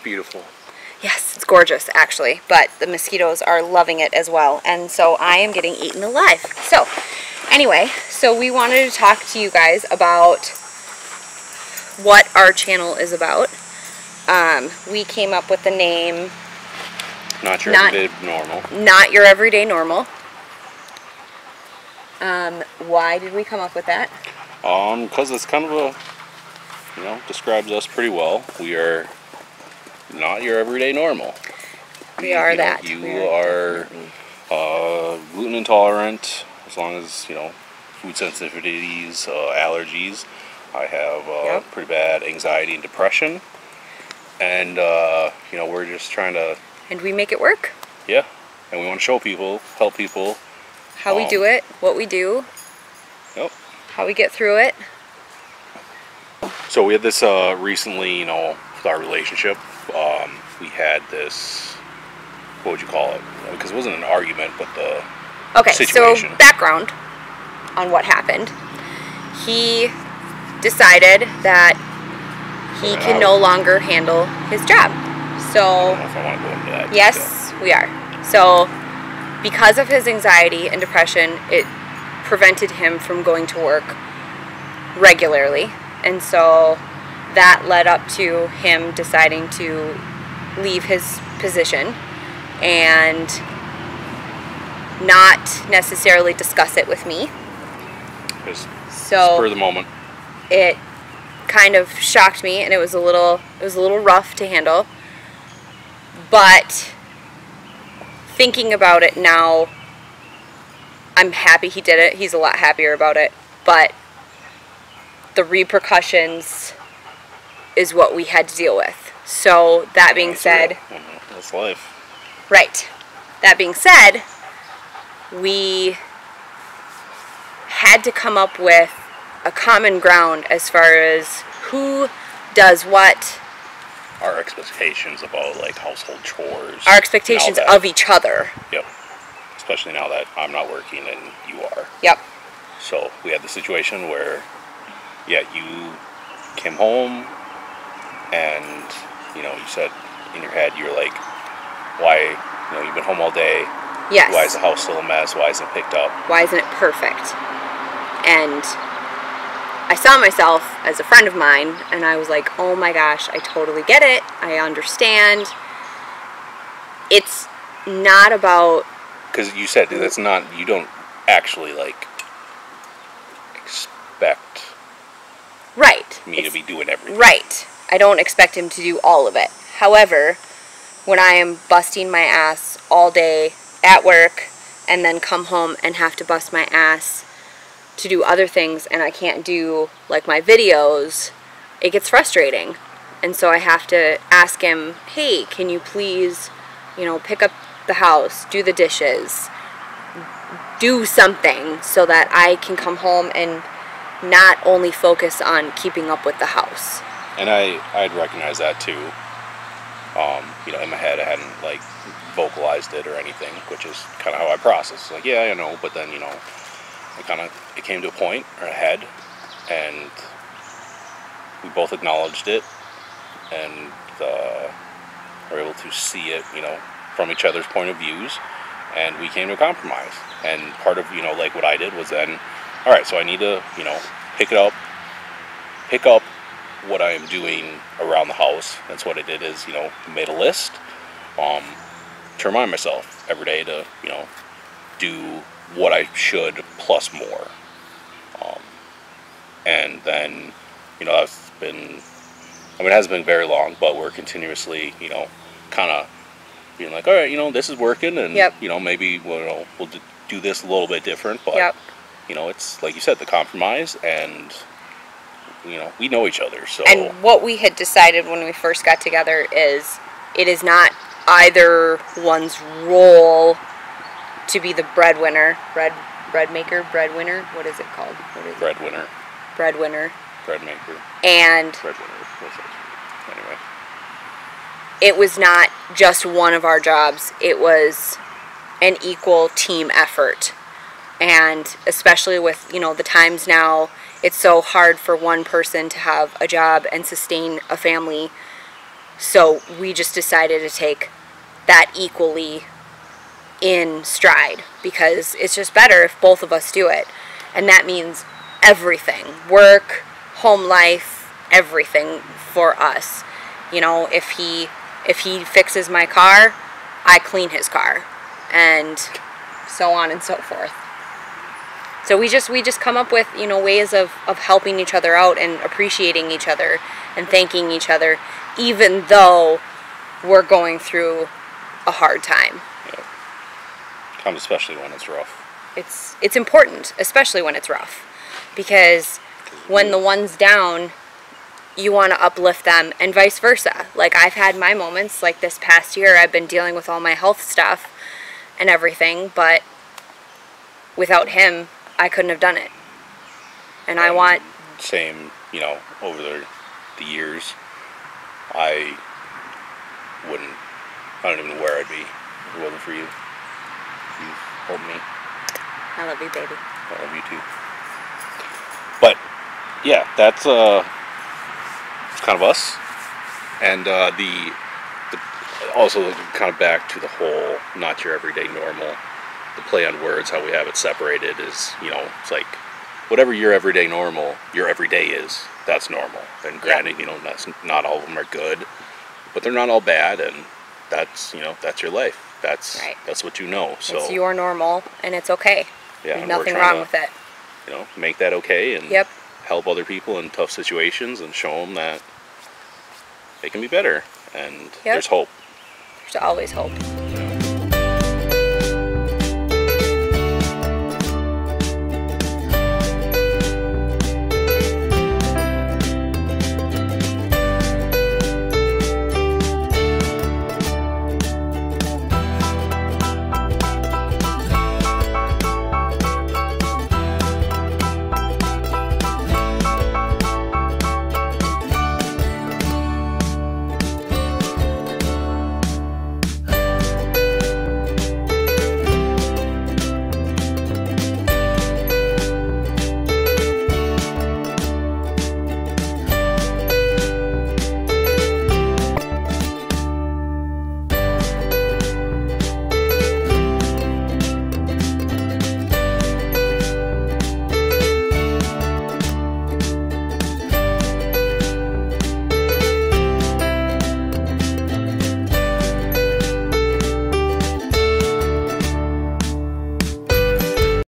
beautiful. Yes, it's gorgeous actually, but the mosquitoes are loving it as well, and so I am getting eaten alive. So anyway, so we wanted to talk to you guys about what our channel is about. We came up with the name Not Your Everyday Normal. Not Your Everyday Normal. Why did we come up with that? Because it's kind of a, describes us pretty well. We are not your everyday normal. We are that. You are gluten intolerant, as long as, food sensitivities, allergies. I have pretty bad anxiety and depression. And, we're just trying to... And we make it work. Yeah. And we want to show people, help people. How we do it, what we do. Yep. How we get through it. So we had this recently, with our relationship. We had this, what would you call it? Because it wasn't an argument, but the situation. So background on what happened. He decided that he can no longer handle his job. So, I don't know if I want to go into that. Yes, we are. So, because of his anxiety and depression, it prevented him from going to work regularly. And so that led up to him deciding to leave his position and not necessarily discuss it with me. So for the moment, it kind of shocked me, and it was a little rough to handle. But thinking about it now, I'm happy he did it. He's a lot happier about it. But the repercussions is what we had to deal with. So that being said, that's life. Right. That being said, we had to come up with a common ground as far as who does what. Our expectations about household chores. Our expectations of each other. Yep. Especially now that I'm not working and you are. Yep. So we had the situation where, you came home and, you said in your head, you're like, why, you've been home all day. Yes. Why is the house still a mess? Why isn't it picked up? Why isn't it perfect? And I saw myself as a friend of mine, and I was like, oh my gosh, I totally get it. I understand. It's not about... Because you said that's not, you don't actually, expect me to be doing everything. Right. I don't expect him to do all of it. However, when I am busting my ass all day at work and then come home and have to bust my ass to do other things and I can't do my videos, it gets frustrating. And so I have to ask him, hey, can you please, pick up the house, do the dishes, do something so that I can come home and not only focus on keeping up with the house. And I'd recognize that too. In my head I hadn't vocalized it or anything, which is kind of how I process. But then it came to a point or a head, and we both acknowledged it and were able to see it, from each other's point of views, and we came to a compromise. And part of what I did was then, all right, so I need to pick up what I am doing around the house. That's what I did is, made a list to remind myself every day to, do what I should plus more. And then, that's been, it hasn't been very long, but we're continuously, kind of being like, all right, this is working, and, maybe we'll do this a little bit different, but, it's, like you said, the compromise, and we know each other, so. And what we had decided when we first got together is it is not either one's role to be the breadwinner, breadwinner, what is it called? What is breadwinner. Breadwinner. Breadmaker. And breadwinner. Anyway. It was not just one of our jobs. It was an equal team effort. And especially with, the times now, it's so hard for one person to have a job and sustain a family So we just decided to take that equally in stride, because it's just better if both of us do it. And that means everything, work, home life, everything for us. You know, if he fixes my car, I clean his car, and so on and so forth. So we just come up with, you know, ways of helping each other out and appreciating each other and thanking each other, even though we're going through a hard time. Yeah. Especially when it's rough. It's important, especially when it's rough, because when the one's down, you want to uplift them, and vice versa. Like, I've had my moments, like this past year, I've been dealing with all my health stuff and everything, but without him, I couldn't have done it. And I want... Same, you know, over the years, I don't even know where I'd be if it wasn't for you. You helped me. I love you, baby. I love you too. But, yeah, that's kind of us. And also kind of back to the whole not your everyday normal, the play on words, how we have it separated is, you know, it's like whatever your everyday normal, your everyday is, that's normal. And granted, you know, not all of them are good, but they're not all bad, and that's, you know, that's your life. That's right. That's what you know. So it's your normal, and it's okay. Yeah, there's nothing wrong with it. You know, make that okay, and yep. help other people in tough situations, and show them that they can be better, and yep. there's hope. There's always hope.